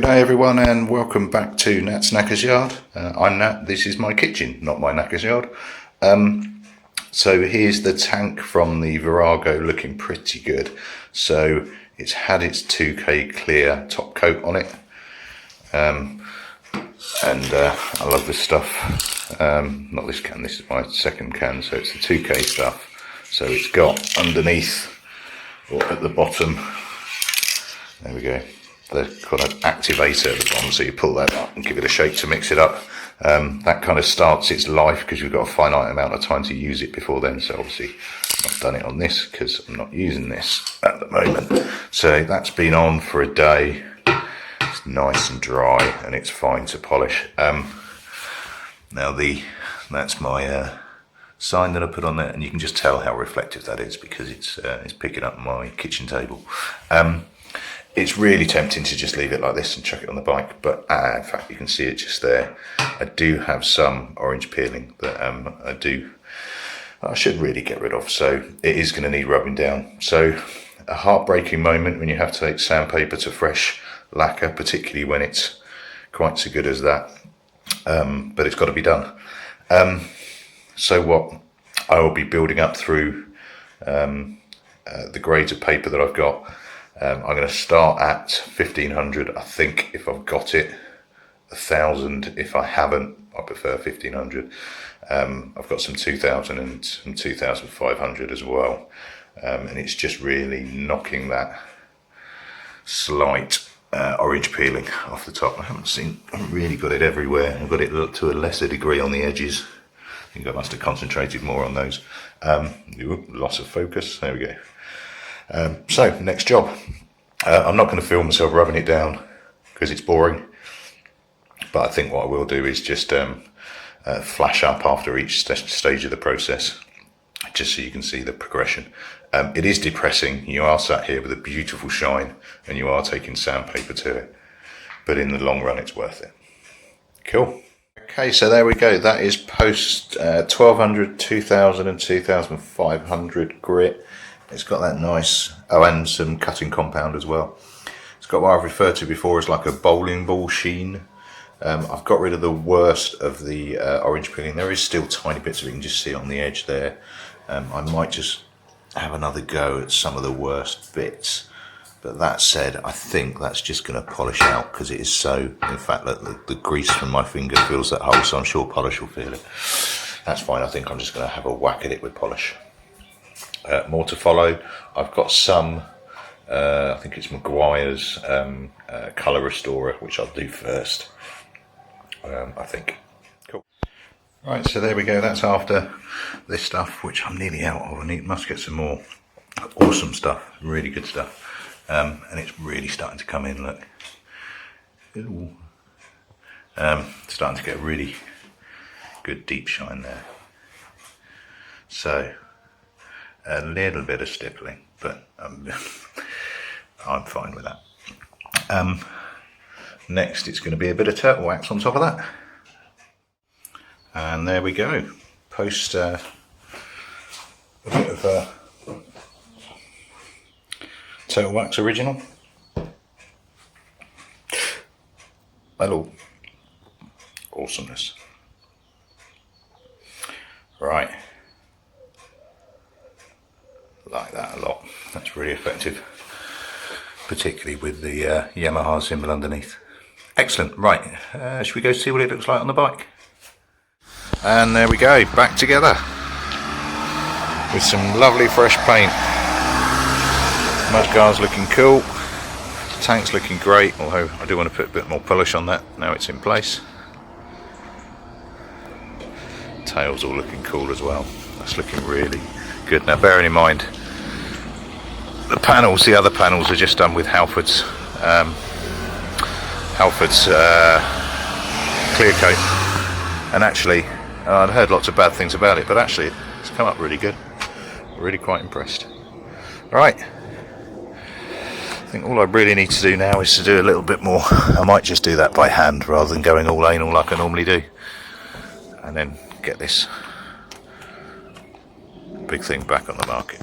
Good day everyone and welcome back to Nat's Knackers Yard. I'm Nat, this is my kitchen, not my Knackers Yard. So here's the tank from the Virago, looking pretty good. So it's had its 2K clear top coat on it. I love this stuff. Not this can, this is my second can, so it's the 2K stuff. So it's got underneath, or at the bottom, there we go, the kind of activator at the bottom, so you pull that up and give it a shake to mix it up. That kind of starts its life because you've got a finite amount of time to use it before then, so obviously I've done it on this because I'm not using this at the moment. So that's been on for a day. It's nice and dry and it's fine to polish. Now that's my sign that I put on there, and you can just tell how reflective that is because it's picking up my kitchen table. It's really tempting to just leave it like this and chuck it on the bike, but in fact you can see it just there. I do have some orange peeling that I should really get rid of, so it is going to need rubbing down. So a heartbreaking moment when you have to take sandpaper to fresh lacquer, particularly when it's quite so good as that, but it's got to be done. So what I will be building up through the grades of paper that I've got. I'm going to start at 1500, I think, if I've got it. 1000 if I haven't. I prefer 1500. I've got some 2000 and some 2500 as well, and it's just really knocking that slight orange peeling off the top. I haven't really got it everywhere. I've got it to a lesser degree on the edges. I think I must have concentrated more on those. Loss of focus, there we go. So next job, I'm not going to film myself rubbing it down because it's boring, but I think what I will do is just flash up after each stage of the process, just so you can see the progression. It is depressing. You are sat here with a beautiful shine and you are taking sandpaper to it, but in the long run it's worth it. Cool. Okay, so there we go. That is post 1200, 2000 and 2500 grit. It's got that nice, and some cutting compound as well. It's got what I've referred to before as like a bowling ball sheen. I've got rid of the worst of the orange peeling. There is still tiny bits of it, you can just see on the edge there. I might just have another go at some of the worst bits. But that said, I think that's just going to polish out because it is so, in fact, the grease from my finger fills that hole, so I'm sure polish will feel it. That's fine, I think I'm just going to have a whack at it with polish. More to follow. I've got some, I think it's Maguire's colour restorer, which I'll do first, I think. Cool. Right, so there we go. That's after this stuff, which I'm nearly out of. I must get some more awesome stuff, really good stuff. And it's really starting to come in, look. Starting to get a really good deep shine there. So a little bit of stippling, but I'm fine with that. Next it's going to be a bit of turtle wax on top of that, and there we go. Post a bit of turtle wax original. Hello, awesomeness. Right. Like that a lot. That's really effective, particularly with the Yamaha symbol underneath. Excellent. Right, should we go see what it looks like on the bike? And there we go, back together with some lovely fresh paint. Mudguard's looking cool, tank's looking great, although I do want to put a bit more polish on that now it's in place. Tail's all looking cool as well. That's looking really good. Now bearing in mind the other panels are just done with Halford's clear coat, and actually I'd heard lots of bad things about it, but actually it's come up really good. Really quite impressed. Right, I think all I really need to do now is to do a little bit more. I might just do that by hand rather than going all anal like I normally do, and then get this big thing back on the market.